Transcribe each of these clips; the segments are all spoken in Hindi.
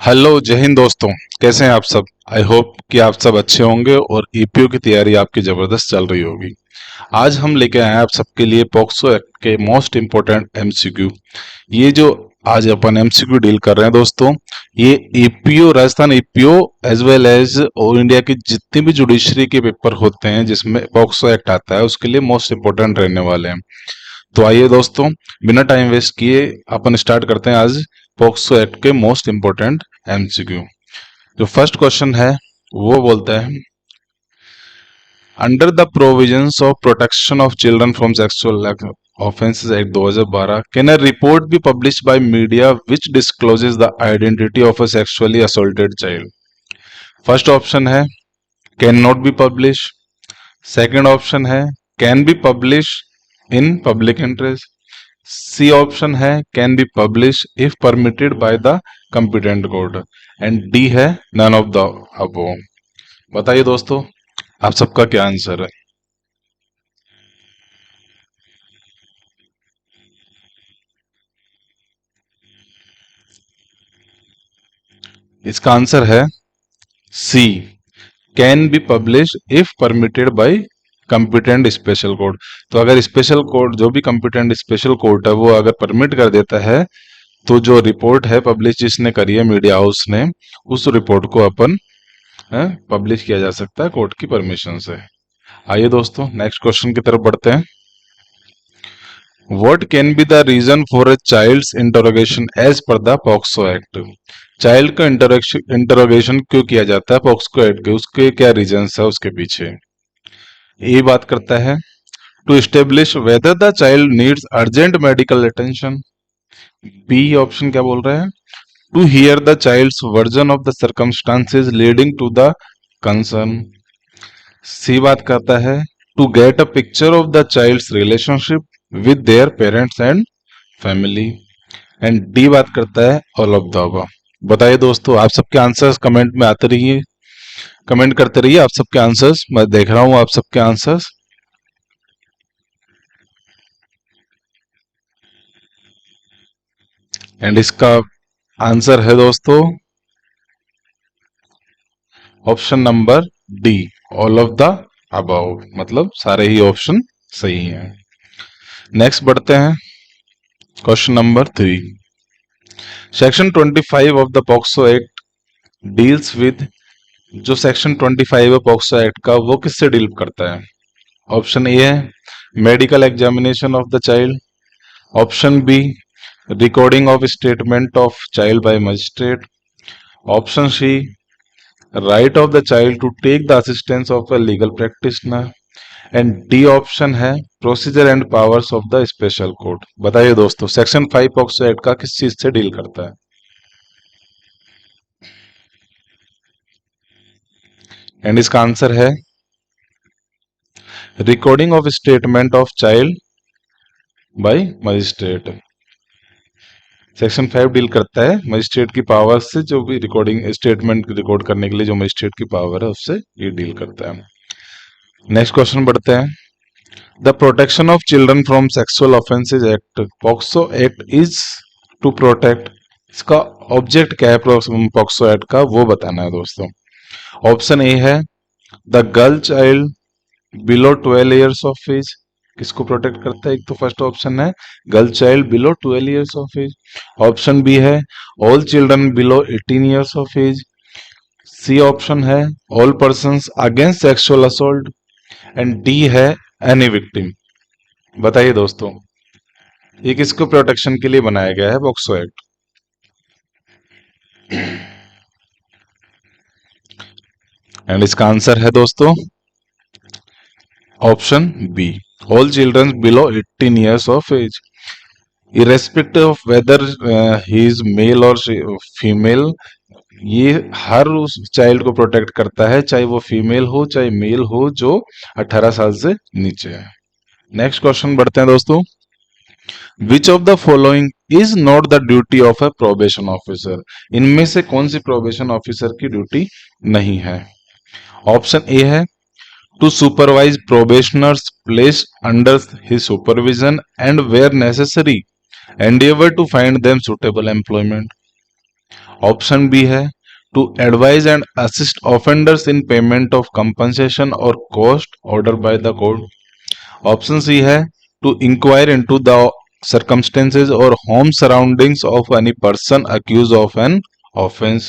हेलो जय हिंद दोस्तों। कैसे हैं आप सब। आई होप कि आप सब अच्छे होंगे और ईपीओ की तैयारी आपकी जबरदस्त चल रही होगी। आज हम लेके आए हैं आप सबके लिए पॉक्सो एक्ट के मोस्ट इम्पोर्टेंट एमसीक्यू। ये जो आज अपन एमसीक्यू डील कर रहे हैं दोस्तों, ये EPO Rajasthan EPO as well as all India की जितनी भी जुडिशरी के पेपर होते हैं जिसमें पॉक्सो एक्ट आता है उसके लिए मोस्ट इम्पोर्टेंट रहने वाले हैं। तो आइए दोस्तों, बिना टाइम वेस्ट किए अपन स्टार्ट करते हैं आज पॉक्सो एक्ट के मोस्ट इंपोर्टेंट एमसीक्यू। जो फर्स्ट क्वेश्चन है वो बोलता है, under the provisions of protection of children from sexual offences act 2012 can a report be published by media which discloses the identity of a sexually assaulted child. First option है can not be publish. Second option है can be publish in public interest. C option है can be publish if permitted by the competent court and D है नन ऑफ द अबव। बताइए दोस्तों, आप सबका क्या आंसर है। इसका आंसर है C, can be publish if permitted by competent special court. तो अगर स्पेशल कोर्ट, जो भी कंपिटेंट स्पेशल कोर्ट है, वो अगर परमिट कर देता है तो जो रिपोर्ट है पब्लिश जिसने करी है मीडिया हाउस ने, उस रिपोर्ट को अपन पब्लिश किया जा सकता है कोर्ट की परमिशन से। आइए दोस्तों नेक्स्ट क्वेश्चन की तरफ बढ़ते हैं। What can be the reason for a child's interrogation as per the POCSO act. Child का इंटरोगेशन क्यों किया जाता है पॉक्सो एक्ट के, उसके क्या रीजंस है उसके पीछे। ये बात करता है to establish whether the child needs urgent medical attention. B option क्या बोल रहे हैं, to hear the child's version of the circumstances leading to the concern. C बात करता है to get a picture of the child's relationship with their parents and family. And D बात करता है ऑल ऑफ द अबव। बताइए दोस्तों, आप सबके आंसर्स कमेंट में आते रहिए, कमेंट करते रहिए आप सबके आंसर्स, मैं देख रहा हूं आप सबके आंसर्स। एंड इसका आंसर है दोस्तों option number D, all of the above, मतलब सारे ही ऑप्शन सही हैं। नेक्स्ट बढ़ते हैं, question number 3। Section 25 of the POCSO act deals with. जो सेक्शन 25 है पॉक्सो एक्ट का, वो किससे डील करता है। ऑप्शन ए है medical examination of the child. Option B recording of statement of child by magistrate. Option C right of the child to take the assistance of a legal practitioner. And D option है procedure and powers of the special court. बताइए दोस्तों, सेक्शन 5 पॉक्सो एक्ट का किस चीज से डील करता है। एंड इसका आंसर है recording of statement of child by magistrate. Section 5 deal करता है मजिस्ट्रेट की पावर से, जो भी रिकॉर्डिंग स्टेटमेंट रिकॉर्ड करने के लिए जो मजिस्ट्रेट की पावर है उससे ये डील करता है। नेक्स्ट क्वेश्चन बढ़ते हैं। The protection of children from sexual offences act POCSO act is to protect. इसका ऑब्जेक्ट क्या है पॉक्सो एक्ट का, वो बताना है दोस्तों। ऑप्शन ए है the girl child below 12 years of age. किसको प्रोटेक्ट करता है, एक तो फर्स्ट ऑप्शन है girl child below 12 years of age. Option B है all children below 18 years of age. C option है all persons against sexual assault. And D है एनी विक्टिम। बताइए दोस्तों, ये किसको प्रोटेक्शन के लिए बनाया गया है पॉक्सो एक्ट। एंड इसका आंसर है दोस्तों option B, all children below 18 years of age, irrespective of whether he is male or female. ये हर उस चाइल्ड को प्रोटेक्ट करता है, चाहे वो फीमेल हो चाहे मेल हो, जो 18 साल से नीचे है। नेक्स्ट क्वेश्चन बढ़ते हैं दोस्तों। Which of the following is not the duty of a probation officer. इनमें से कौन सी प्रोबेशन ऑफिसर की ड्यूटी नहीं है। ऑप्शन ए है to supervise probationers place under his supervision and where necessary endeavor to find them suitable employment. Option B है to advise and assist offenders in payment of compensation और cost order by the court. Option C है to inquire into the circumstances or home surroundings of any person accused of an offense।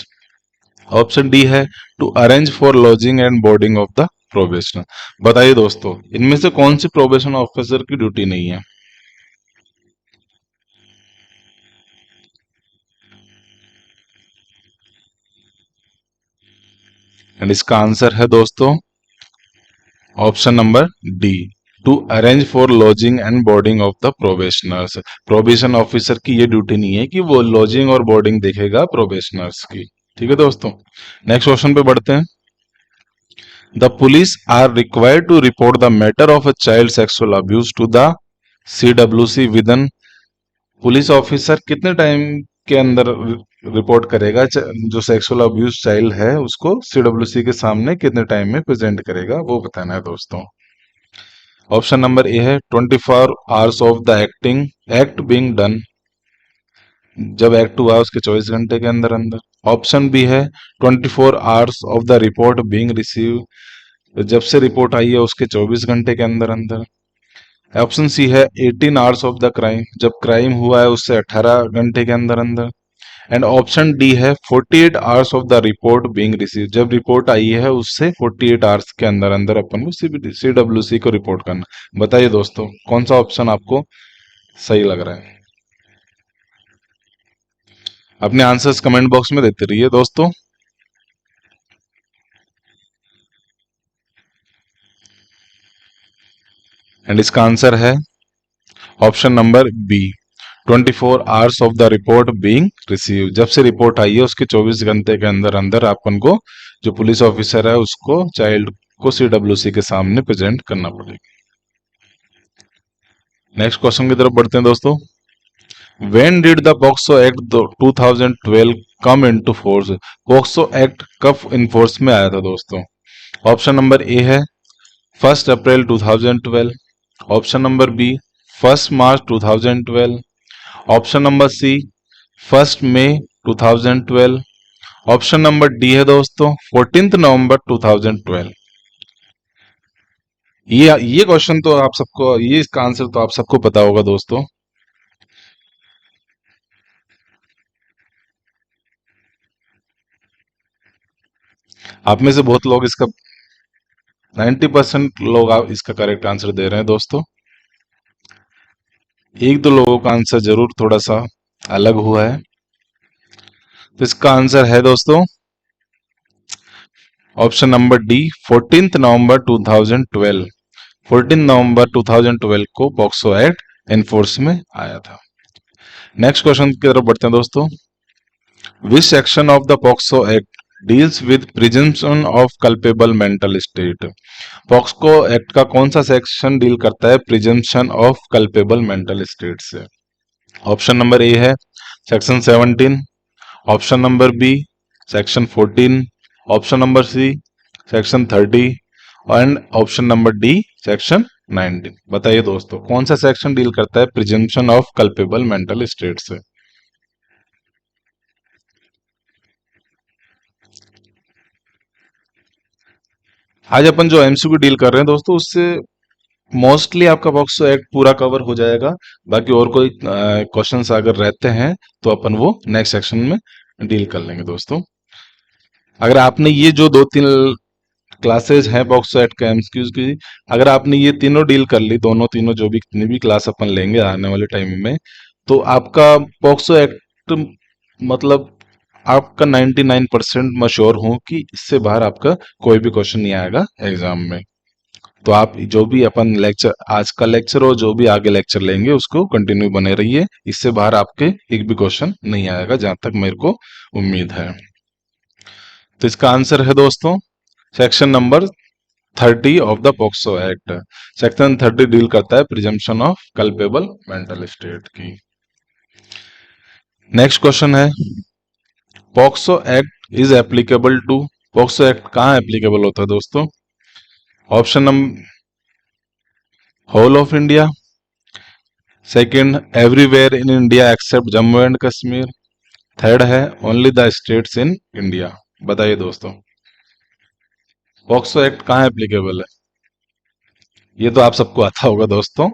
Option D है to arrange for lodging and boarding of the probationer. बताइए दोस्तों, इनमें से कौन सी प्रोबेशन ऑफिसर की ड्यूटी नहीं है? एंड इसका आंसर है दोस्तों option number D, to arrange for lodging and boarding of the probationers. Probation officer की ये ड्यूटी नहीं है कि वो लॉजिंग और बोर्डिंग देखेगा प्रोबेशनर्स की। ठीक है दोस्तों, नेक्स्ट क्वेश्चन पे बढ़ते हैं। The police are required to report the matter of a child sexual abuse to the CWC within. Police officer कितने टाइम के अंदर रिपोर्ट करेगा जो सेक्सुअल अब्यूज चाइल्ड है उसको CWC के सामने कितने टाइम में प्रेजेंट करेगा, वो बताना है दोस्तों। ऑप्शन नंबर ए है 24 hours of the act being done, जब एक्ट हुआ उसके 24 घंटे के अंदर अंदर। ऑप्शन बी है 24 hours of the report being receive, जब से रिपोर्ट आई है उसके 24 घंटे के अंदर अंदर। ऑप्शन सी है 18 आवर्स ऑफ द क्राइम, जब क्राइम हुआ है उससे 18 घंटे के अंदर अंदर। एंड ऑप्शन डी है 48 hours of the report being receive, जब रिपोर्ट आई है उससे 48 आवर्स के अंदर अंदर अपन को CWC को रिपोर्ट करना। बताइए दोस्तों, कौन सा ऑप्शन आपको सही लग रहा है? अपने आंसर्स कमेंट बॉक्स में देते रहिए दोस्तों। एंड इसका आंसर है option number B, 24 hours of the report being receive, जब से रिपोर्ट आई है उसके 24 घंटे के अंदर अंदर अपन को जो पुलिस ऑफिसर है उसको चाइल्ड को CWC के सामने प्रेजेंट करना पड़ेगा। नेक्स्ट क्वेश्चन की तरफ बढ़ते हैं दोस्तों। When did the POCSO Act 2012 come into force? POCSO Act कब इन्फोर्स में आया था दोस्तों? ऑप्शन नंबर ए है 1 अप्रैल 2012, ऑप्शन नंबर बी 1 मार्च 2012, ऑप्शन नंबर सी 1 मई 2012, ऑप्शन नंबर डी है दोस्तों 14 नवंबर 2012। ये क्वेश्चन तो आप सबको, ये इसका आंसर तो आप सबको पता होगा दोस्तों। आप में से बहुत लोग इसका 90% लोग आप इसका करेक्ट आंसर दे रहे हैं दोस्तों। एक दो लोगों का आंसर जरूर थोड़ा सा अलग हुआ है। तो इसका आंसर है दोस्तों ऑप्शन नंबर डी 14 नवंबर 2012। 14 नवंबर 2012 को पॉक्सो एक्ट एनफोर्स में आया था। नेक्स्ट क्वेश्चन की तरफ बढ़ते हैं दोस्तों। Which section of the POCSO act deals with presumption of culpable mental state. POCSO act का कौन सा सेक्शन डील करता है presumption of culpable mental state से? ऑप्शन नंबर ए है section 17, option number B section 14, option number C section 30 and option number D section 19। बताइए दोस्तों, कौन सा सेक्शन डील करता है presumption of culpable mental state से? आज अपन जो MCQ डील कर रहे हैं दोस्तों उससे मोस्टली आपका पॉक्सो एक्ट पूरा कवर हो जाएगा। बाकी और कोई क्वेश्चंस अगर रहते हैं तो अपन वो नेक्स्ट सेक्शन में डील कर लेंगे दोस्तों। अगर आपने ये जो 2-3 क्लासेज हैं पॉक्सो एक्ट का एमसीक्यूज की, अगर आपने ये तीनों डील कर ली, दोनों तीनों जो भी कितनी भी क्लास अपन लेंगे आने वाले टाइम में, तो आपका पॉक्सो एक्ट मतलब आपका 99% मैं श्योर हूं कि इससे बाहर आपका कोई भी क्वेश्चन नहीं आएगा एग्जाम में। तो आप जो भी अपन लेक्चर, आज का लेक्चर और जो भी आगे लेक्चर लेंगे उसको कंटिन्यू बने रहिए, इससे बाहर आपके एक भी क्वेश्चन नहीं आएगा जहां तक मेरे को उम्मीद है। तो इसका आंसर है दोस्तों section number 30 of the POCSO act. Section 30 deal करता है presumption of culpable mental state की। नेक्स्ट क्वेश्चन है POCSO act is applicable to. POCSO act कहाँ एप्लीकेबल होता है दोस्तों? Option number whole of India, second everywhere in India except Jammu and Kashmir, third है only the states in India. बताइए दोस्तों, पॉक्सो एक्ट कहाँ एप्लीकेबल है? ये तो आप सबको आता होगा दोस्तों।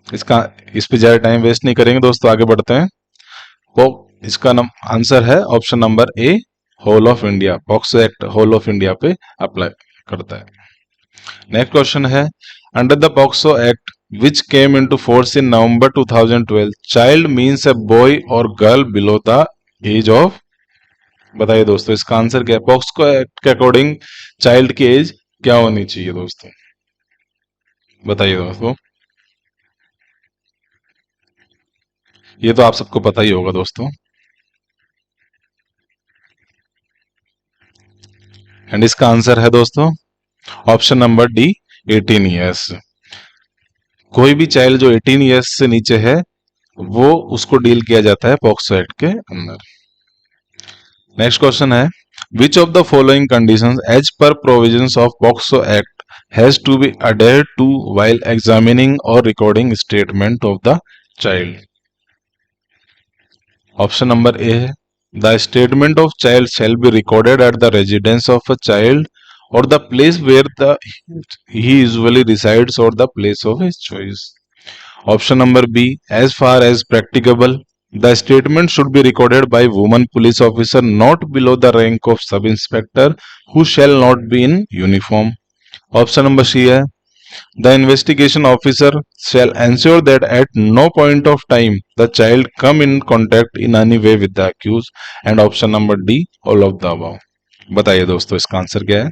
इसका इस पे ज्यादा टाइम वेस्ट नहीं करेंगे दोस्तों, आगे बढ़ते हैं। वो इसका आंसर है option number A, whole of India. POCSO act whole of India पे अप्लाई करता है। नेक्स्ट क्वेश्चन है, under the POCSO act which came into force in November 2012, child means a boy और girl below the age of. बताइए दोस्तों, इसका आंसर क्या है? पॉक्सो एक्ट के अकॉर्डिंग चाइल्ड की एज क्या होनी चाहिए दोस्तों? बताइए दोस्तों, ये तो आप सबको पता ही होगा दोस्तों। एंड इसका आंसर है दोस्तों ऑप्शन नंबर डी, 18 ईयर्स। कोई भी चाइल्ड जो 18 ईयर्स से नीचे है वो उसको डील किया जाता है पॉक्सो एक्ट के अंदर। नेक्स्ट क्वेश्चन है, which of the following conditions as per provisions of POCSO act has to be adhered to while examining और recording statement of the child? Option number A है, the statement of child shall be recorded at the residence of a child or the place where the he usually resides or the place of his choice. Option number B, as far as practicable, the statement should be recorded by woman police officer not below the rank of sub inspector who shall not be in uniform. Option number C है, the investigation officer shall ensure that at no point of time the child come in contact in any way with the accused. And option number D, all of the above. बताइए दोस्तों, इसका आंसर क्या है?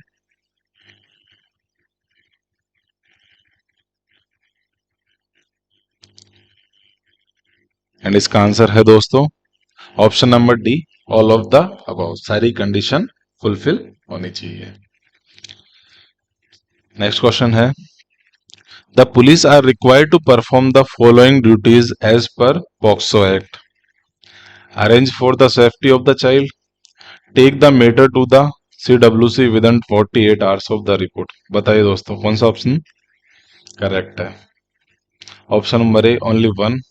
एंड इसका आंसर है दोस्तों option number D, all of the above. सारी कंडीशन फुलफिल होनी चाहिए। नेक्स्ट क्वेश्चन है, the police are required to perform the following duties as पर POCSO act. Arrange for the safety of the child, take the matter to the CWC within 48 hours of the report. बताइए दोस्तों, कौन सा ऑप्शन करेक्ट है? Option number A only one,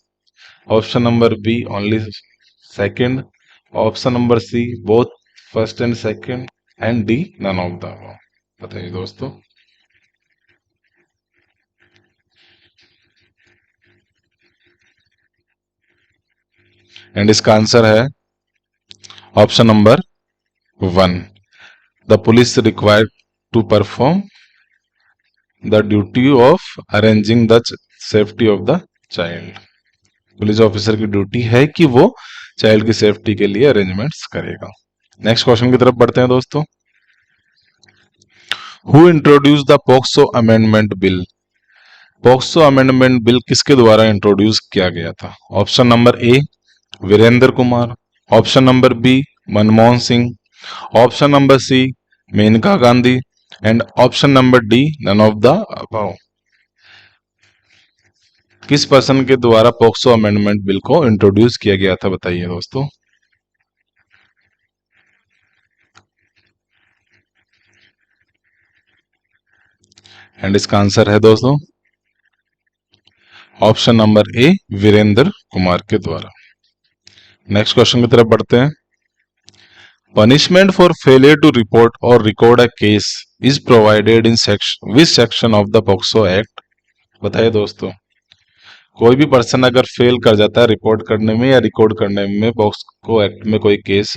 option number B only second, option number C both first and second, and D none of the above. बताइए दोस्तों। एंड इसका आंसर है option number one, the police required to perform the duty of arranging the safety of the child. Police officer की ड्यूटी है कि वो चाइल्ड की सेफ्टी के लिए अरेंजमेंट्स करेगा। नेक्स्ट क्वेश्चन की तरफ बढ़ते हैं दोस्तों। Who introduce the POCSO amendment bill? POCSO amendment bill किसके द्वारा इंट्रोड्यूस किया गया था? Option number A, Virendra Kumar, option number B, Manmohan Singh, option number C, Maneka Gandhi, and option number D none of the above. किस पर्सन के द्वारा पॉक्सो अमेंडमेंट बिल को इंट्रोड्यूस किया गया था? बताइए दोस्तों। एंड इसका आंसर है दोस्तों option number A, Virendra Kumar के द्वारा। नेक्स्ट क्वेश्चन की तरफ बढ़ते हैं। Punishment for failure to report और record a case is provided in section which section of the POCSO act? बताइए दोस्तों, कोई भी पर्सन अगर फेल कर जाता है रिपोर्ट करने में या रिकॉर्ड करने में पॉक्सो एक्ट में कोई केस,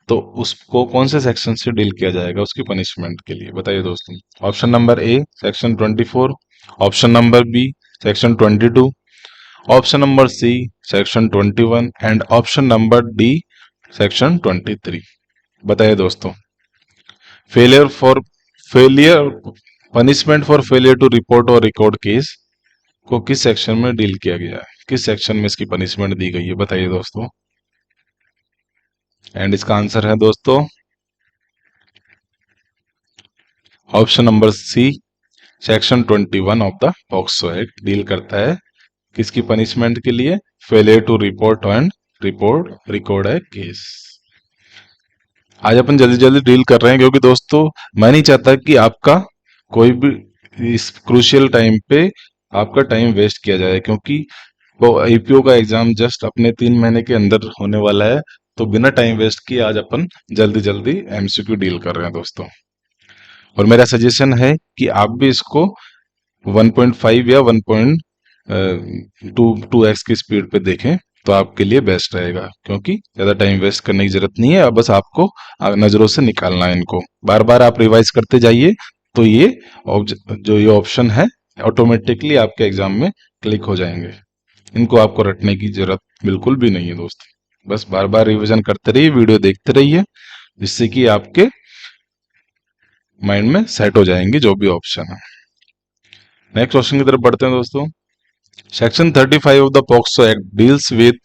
तो उसको कौन से सेक्शन से डील किया जाएगा उसकी पनिशमेंट के लिए? बताइए दोस्तों। Option number A, section 24, option number B, section 22, option number C, section 21, and option number D, section 23। बताइए दोस्तों, failure punishment for failure to report और रिकॉर्ड केस को किस सेक्शन में डील किया गया है? किस सेक्शन में इसकी पनिशमेंट दी गई है? बताइए दोस्तों। एंड इसका आंसर है दोस्तों option number C, section 21 of the POCSO act deal करता है किसकी पनिशमेंट के लिए? Failure to report and record है केस। आज अपन जल्दी जल्दी डील कर रहे हैं क्योंकि दोस्तों मैं नहीं चाहता कि आपका कोई भी इस क्रूशियल टाइम पे आपका टाइम वेस्ट किया जाए, क्योंकि वो एपीओ का एग्जाम जस्ट अपने 3 महीने के अंदर होने वाला है, तो बिना टाइम वेस्ट किए आज अपन जल्दी जल्दी एमसीक्यू डील कर रहे हैं दोस्तों। और मेरा सजेशन है कि आप भी इसको 1.5 या 1.2x की स्पीड पे देखें, तो आपके लिए बेस्ट रहेगा, क्योंकि ज्यादा टाइम वेस्ट करने की जरूरत नहीं है। अब बस आपको नजरों से निकालना है इनको, बार बार आप रिवाइज करते जाइए, तो ये जो ये ऑप्शन है ऑटोमेटिकली आपके एग्जाम में क्लिक हो जाएंगे। इनको आपको रटने की जरूरत बिल्कुल भी नहीं है दोस्त, बस बार बार रिवीजन करते रहिए, वीडियो देखते रहिए, जिससे कि आपके माइंड में सेट हो जाएंगे जो भी ऑप्शन है। नेक्स्ट क्वेश्चन की तरफ बढ़ते हैं दोस्तों। Section 35 of the POCSO act deals with,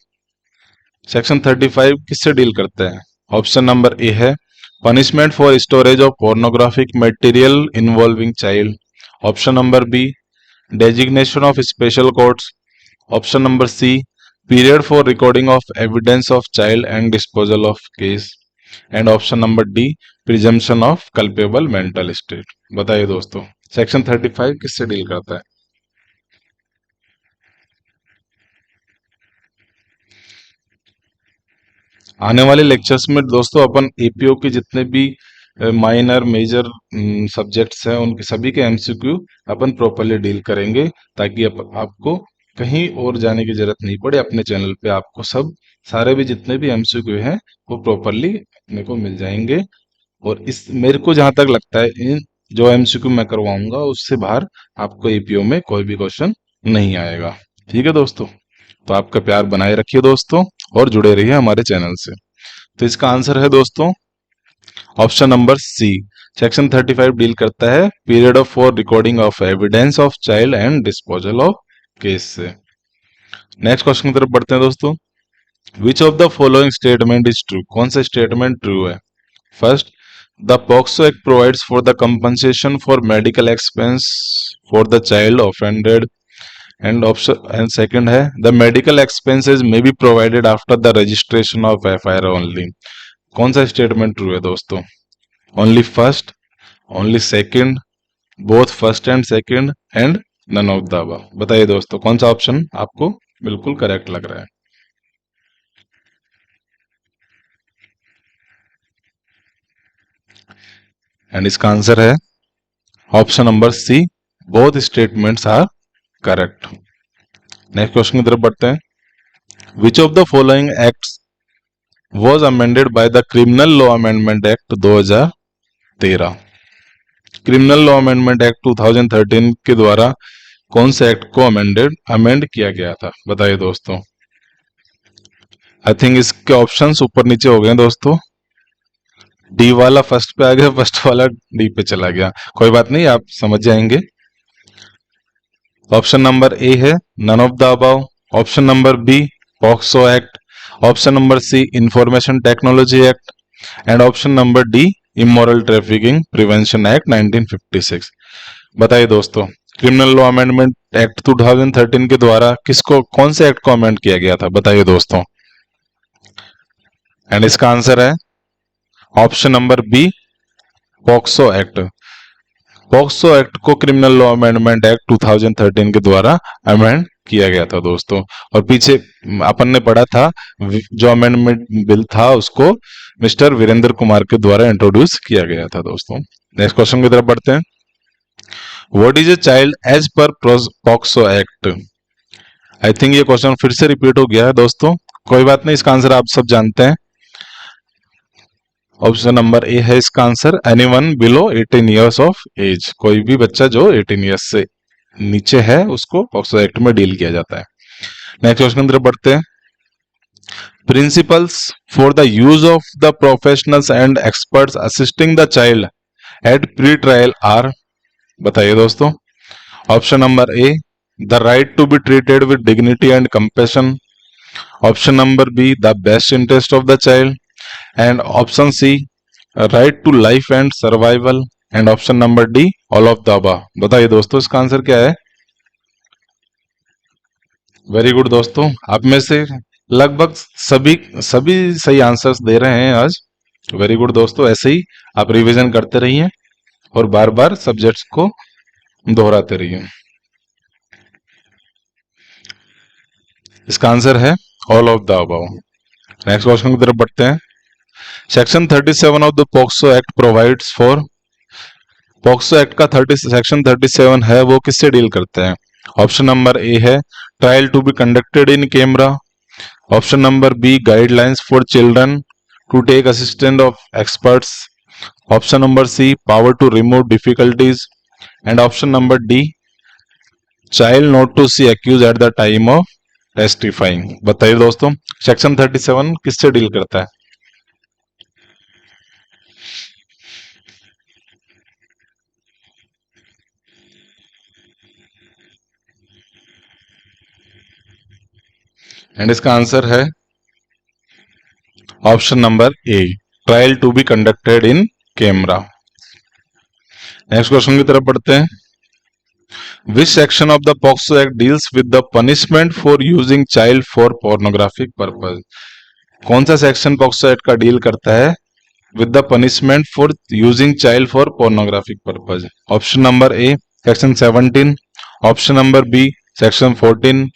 section 35 किससे डील करते हैं? ऑप्शन नंबर ए है punishment for storage of pornographic material involving child. Option number B designation of special courts. Option number C period for recording of evidence of child and disposal of case. And option number D presumption of culpable mental state. बताइए दोस्तों, सेक्शन 35 किससे डील करता है? आने वाले लेक्चर्स में दोस्तों अपन एपीओ के जितने भी माइनर मेजर सब्जेक्ट्स हैं उनके सभी के एमसीक्यू अपन प्रॉपरली डील करेंगे, ताकि आपको कहीं और जाने की जरूरत नहीं पड़े। अपने चैनल पे आपको सब सारे भी जितने भी एमसीक्यू हैं वो प्रॉपरली अपने को मिल जाएंगे। और इस मेरे को जहां तक लगता है इन जो एमसीक्यू मैं करवाऊंगा उससे बाहर आपको एपीओ में कोई भी क्वेश्चन नहीं आएगा। ठीक है दोस्तों, तो आपका प्यार बनाए रखिए दोस्तों, और जुड़े रहिए हमारे चैनल से। तो इसका आंसर है दोस्तों option number C. Section 35 deal करता है period of for recording of evidence of child and disposal of case से। नेक्स्ट क्वेश्चन की तरफ बढ़ते हैं दोस्तों। Which of the following statement is true? कौन सा स्टेटमेंट ट्रू है? First, the POCSO act provides for the compensation for medical expense for the child offended. And option and second है the medical expenses may be provided after the registration of FIR only. कौन सा स्टेटमेंट ट्रू है दोस्तों? Only first, only second, both first and second, and none of the above. बताइए दोस्तों, कौन सा ऑप्शन आपको बिल्कुल करेक्ट लग रहा है? एंड इसका आंसर है option number C, both statements are correct. Next question की तरफ बढ़ते हैं। Which of the following acts was amended by the criminal law amendment act 2013। Criminal law amendment act 2013 के द्वारा कौन से एक्ट को अमेंड किया गया था? बताइए दोस्तों। आई थिंक इसके ऑप्शंस ऊपर नीचे हो गए हैं दोस्तों। डी वाला फर्स्ट पे आ गया, फर्स्ट वाला डी पे चला गया, कोई बात नहीं, आप समझ जाएंगे। ऑप्शन नंबर ए है none of the above. Option number B POCSO act. Option number C information technology act. And option number D immoral trafficking prevention act 1956। बताइए दोस्तों, क्रिमिनल लॉ अमेंडमेंट एक्ट 2013 के द्वारा किसको कौन से एक्ट को अमेंड किया गया था? बताइए दोस्तों। एंड इसका आंसर है option number B POCSO act. POCSO act को क्रिमिनल लॉ अमेंडमेंट एक्ट 2013 के द्वारा अमेंड किया गया था दोस्तों। और पीछे अपन ने पढ़ा था जो अमेंडमेंट बिल था उसको मिस्टर वीरेंद्र कुमार के द्वारा इंट्रोड्यूस किया गया था दोस्तों। नेक्स्ट क्वेश्चन की तरफ बढ़ते हैं। What is a child age पर पॉक्सो एक्ट? आई थिंक ये क्वेश्चन फिर से रिपीट हो गया है दोस्तों, कोई बात नहीं, इसका आंसर आप सब जानते हैं। ऑप्शन नंबर ए है इसका answer anyone below 18 years of age. कोई भी बच्चा जो 18 इयर्स से नीचे है उसको पॉक्सो एक्ट में डील किया जाता है। नेक्स्ट क्वेश्चन की तरफ बढ़ते हैं। Principles for the use of the professionals and experts assisting the child at pre trial are. बताइए दोस्तों। Option number A the right to be treated with dignity and compassion. Option number B the best interest of the child. And option C right to life and survival. And option number D all of the above. बताइए दोस्तों, इसका आंसर क्या है? वेरी गुड दोस्तों, आप में से लगभग सभी सभी सही आंसर्स दे रहे हैं आज। वेरी गुड दोस्तों, ऐसे ही आप रिवीजन करते रहिए और बार बार सब्जेक्ट्स को दोहराते रहिए। इसका आंसर है all of the above. Next question की तरफ बढ़ते हैं। Section 37 of the POCSO act provides for, POCSO act का सेक्शन 37 है वो किससे डील करते हैं? ऑप्शन नंबर ए है trial to be conducted in camera, option number B guidelines for children to take assistant of experts, option number C power to remove difficulties, and option number D child not to see accused at the time of testifying. बताइए दोस्तों, सेक्शन 37 किससे डील करता है? एंड इसका आंसर है option number A trial to be conducted in camera. Next question की तरफ बढ़ते हैं। Which section of the POCSO act deals with the punishment for using child for pornographic purpose? कौन सा सेक्शन पॉक्सो एक्ट का डील करता है with the punishment for using child for pornographic purpose? Option number A section 17, option number B section 14,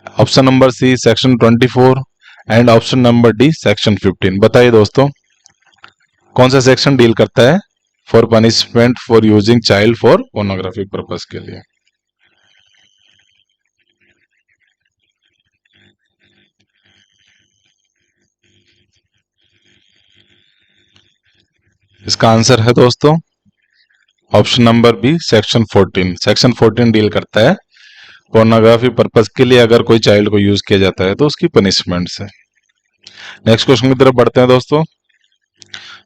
option number C section 24 and option number D section 15। बताइए दोस्तों, कौन सा सेक्शन डील करता है for punishment for using child for pornographic purpose के लिए? इसका आंसर है दोस्तों option number B section 14। Section 14 deal करता है पोर्नोग्राफी पर्पस के लिए अगर कोई चाइल्ड को यूज किया जाता है तो उसकी पनिशमेंट से। नेक्स्ट क्वेश्चन की तरफ बढ़ते हैं दोस्तों।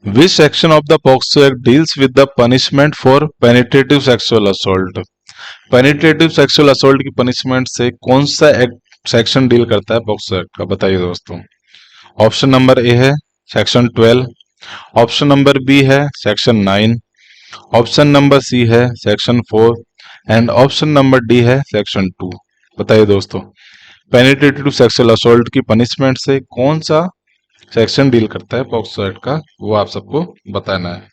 Which section of the POCSO act deals with the punishment for penetrative sexual assault? Penetrative sexual assault की पनिशमेंट से कौन सा एक्ट सेक्शन डील करता है पॉक्सो एक्ट का? बताइए दोस्तों। ऑप्शन नंबर ए है सेक्शन 12, ऑप्शन नंबर बी है सेक्शन 9, ऑप्शन नंबर सी है section 4 and option number D है सेक्शन 2। बताइए दोस्तों, पेनिट्रेटिव सेक्सुअल असोल्ट की पनिशमेंट से कौन सा सेक्शन डील करता है पॉक्सो एक्ट का, वो आप सबको बताना है।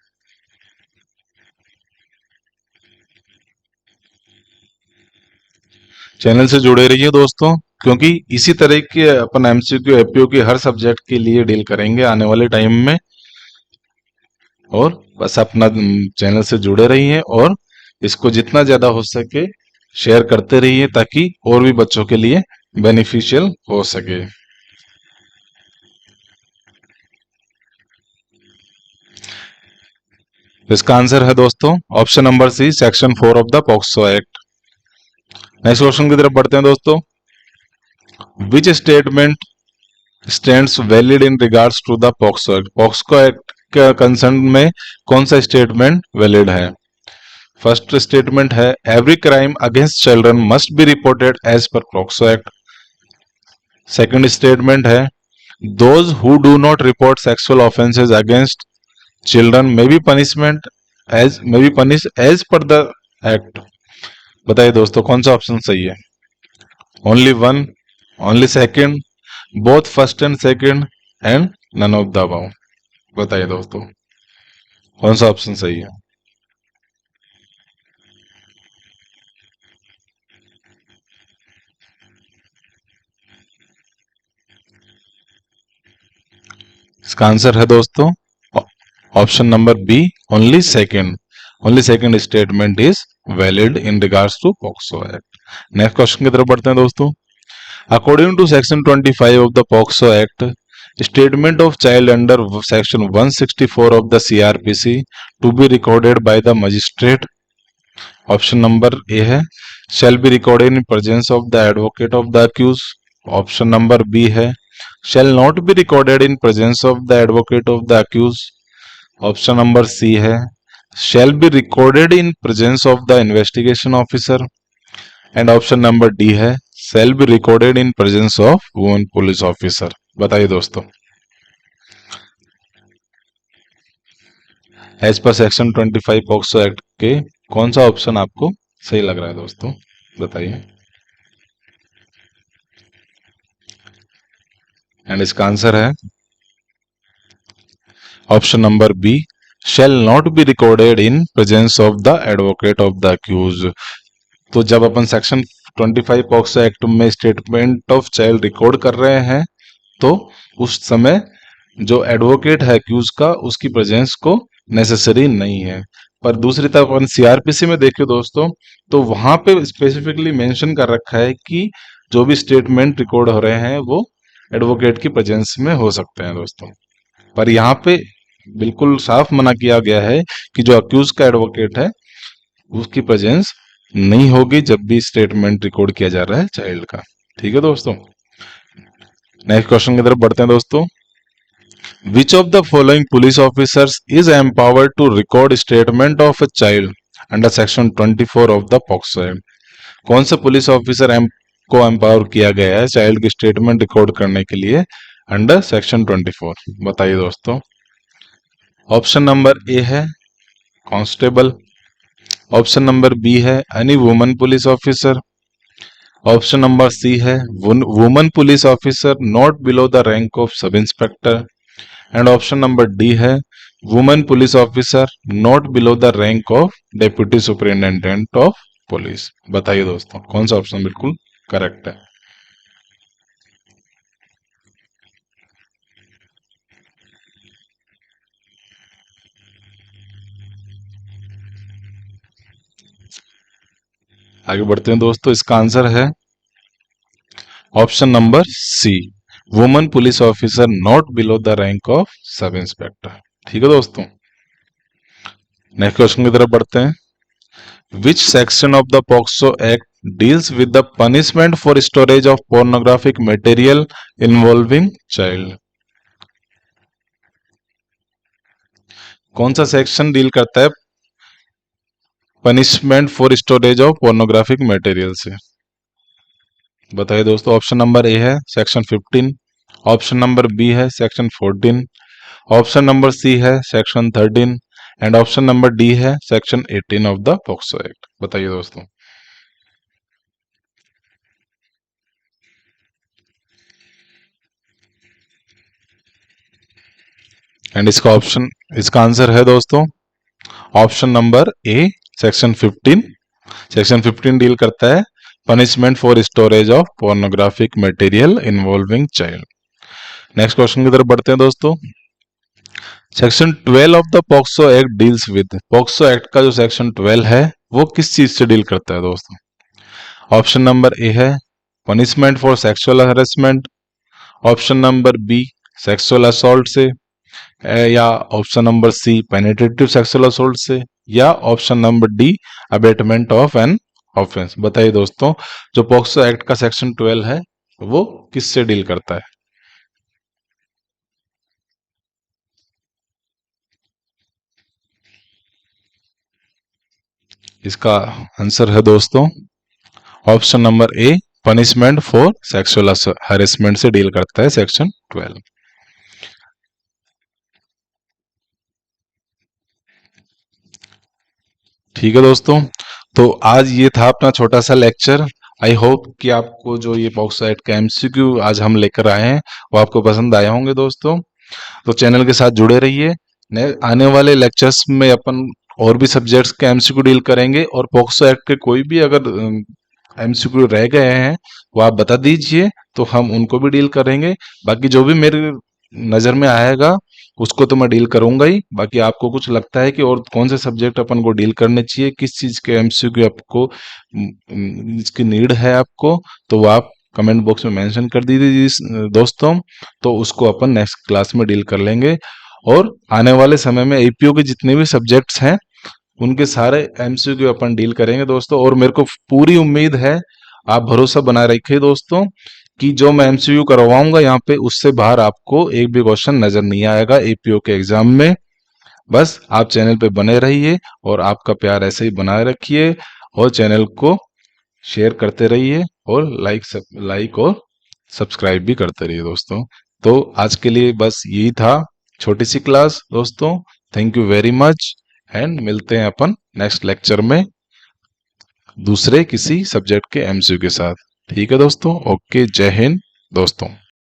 चैनल से जुड़े रहिए दोस्तों, क्योंकि इसी तरह के अपन एमसीक्यू एपीओ की हर सब्जेक्ट के लिए डील करेंगे आने वाले टाइम में। और बस अपना चैनल से जुड़े रहिए और इसको जितना ज्यादा हो सके शेयर करते रहिए ताकि और भी बच्चों के लिए बेनिफिशियल हो सके। इसका आंसर है दोस्तों option number C section 4 of the POCSO act. Next question की तरफ बढ़ते हैं दोस्तों। Which statement stands valid in regards to the POCSO act? POCSO act के कंसर्न में कौन सा स्टेटमेंट वैलिड है? फर्स्ट स्टेटमेंट है every crime against children must be reported as पर पॉक्सो एक्ट। सेकंड स्टेटमेंट है those who do not report sexual offences against children may be punished as per the act. बताइए दोस्तों, कौन सा ऑप्शन सही है? Only one, only second, both first and second and none of the above. बताइए दोस्तों, कौन सा ऑप्शन सही है? इसका आंसर है दोस्तों option number B only second. Only second statement is valid in regards to POCSO act. Next question की तरफ बढ़ते हैं दोस्तों। According to section 25 of the POCSO act, statement of child under section 164 of the CrPC to be recorded by the magistrate. Option number A है shall be recorded in presence of the advocate of the accused. Option number B है shall not be recorded in presence of the advocate of the accused. Option number C है shall be recorded in presence of the investigation officer. And option number D है shall be recorded in presence of women police officer. बताइए दोस्तों, as per section 25 POCSO act के कौन सा ऑप्शन आपको सही लग रहा है दोस्तों? बताइए। एंड इसका आंसर है option number B shall not be recorded in presence of the advocate of the accused. तो जब अपन सेक्शन 25 पॉक्सो एक्ट में स्टेटमेंट ऑफ चाइल्ड रिकॉर्ड कर रहे हैं, तो उस समय जो एडवोकेट है अक्यूज का, उसकी प्रेजेंस को नेसेसरी नहीं है। पर दूसरी तरफ अपन सीआरपीसी में देखें दोस्तों, तो वहां पे स्पेसिफिकली मेंशन कर रखा है कि जो भी स्टेटमेंट रिकॉर्ड हो रहे हैं वो एडवोकेट की प्रेजेंस में हो सकते हैं दोस्तों। पर यहाँ पे बिल्कुल साफ मना किया गया है कि जो अक्यूज का एडवोकेट है उसकी प्रेजेंस नहीं होगी जब भी स्टेटमेंट रिकॉर्ड किया जा रहा है चाइल्ड का। ठीक है दोस्तों, नेक्स्ट क्वेश्चन की तरफ बढ़ते हैं दोस्तों। Which of the following police officers is empowered to record statement of a child under section 24 of the POCSO act? कौन सा पुलिस ऑफिसर को एम्पावर किया गया है चाइल्ड की स्टेटमेंट रिकॉर्ड करने के लिए अंडर सेक्शन 24? बताइए दोस्तों। ऑप्शन नंबर ए है कांस्टेबल, ऑप्शन नंबर बी है any woman police officer, option number C है woman police officer not below the rank of sub inspector, and option number D है woman police officer not below the rank of deputy superintendent of police. बताइए दोस्तों कौन सा ऑप्शन बिल्कुल करेक्ट है। आगे बढ़ते हैं दोस्तों, इसका आंसर है option number C, woman police officer not below the rank of sub inspector. ठीक है दोस्तों, नेक्स्ट क्वेश्चन की तरफ बढ़ते हैं। Which section of the POCSO act deals with the punishment for storage of pornographic material involving child? कौन सा सेक्शन डील करता है punishment for storage of pornographic material से? बताइए दोस्तों। ऑप्शन नंबर ए है सेक्शन 15, ऑप्शन नंबर बी है सेक्शन 14, ऑप्शन नंबर सी है section 13, and option number D है section 18 of the POCSO act. बताइए दोस्तों। एंड इसका आंसर है दोस्तों option number A section 15। Section 15 deal करता है punishment for storage of pornographic material involving child. Next question की तरफ बढ़ते हैं दोस्तों। Section 12 of the POCSO act deals with, POCSO act का जो सेक्शन 12 है वो किस चीज से डील करता है दोस्तों? ऑप्शन नंबर ए है punishment for sexual harassment, option number B sexual assault से, या option number C penetrative sexual assault से, या option number D abetment of an offence. बताइए दोस्तों जो पॉक्सो एक्ट का सेक्शन 12 है वो किससे डील करता है? इसका आंसर है दोस्तों option number A punishment for sexual harassment से डील करता है सेक्शन 12। ठीक है दोस्तों, तो आज ये था अपना छोटा सा लेक्चर। आई होप कि आपको जो ये पॉक्सो एक्ट का एमसीक्यू आज हम लेकर आए हैं वो आपको पसंद आए होंगे दोस्तों। तो चैनल के साथ जुड़े रहिए। आने वाले लेक्चर्स में अपन और भी सब्जेक्ट्स के एमसीक्यू डील करेंगे, और पॉक्सो एक्ट के कोई भी अगर एमसीक्यू रह गए हैं वो आप बता दीजिए तो हम उनको भी डील करेंगे। बाकी जो भी मेरे नज़र में आएगा उसको तो मैं डील करूंगा ही। बाकी आपको कुछ लगता है कि और कौन से सब्जेक्ट अपन को डील करने चाहिए, किस चीज़ के एमसीक्यू आपको इसकी नीड है आपको, तो वो आप कमेंट बॉक्स में मेंशन कर दीजिए दोस्तों। तो उसको अपन नेक्स्ट क्लास में डील कर लेंगे। और आने वाले समय में एपीओ के जितने भी सब्जेक्ट्स हैं उनके सारे एमसीक्यू अपन डील करेंगे दोस्तों। और मेरे को पूरी उम्मीद है, आप भरोसा बनाए रखिए दोस्तों, कि जो मैं एमसीक्यू करवाऊंगा यहाँ पे उससे बाहर आपको एक भी क्वेश्चन नजर नहीं आएगा एपीओ के एग्जाम में। बस आप चैनल पे बने रहिए और आपका प्यार ऐसे ही बनाए रखिए, और चैनल को शेयर करते रहिए, और लाइक और सब्सक्राइब भी करते रहिए दोस्तों। तो आज के लिए बस यही था, छोटी सी क्लास दोस्तों। Thank you very much, and मिलते हैं अपन नेक्स्ट लेक्चर में दूसरे किसी सब्जेक्ट के एमसीक्यू के साथ। ठीक है दोस्तों, ओके, जय हिंद दोस्तों।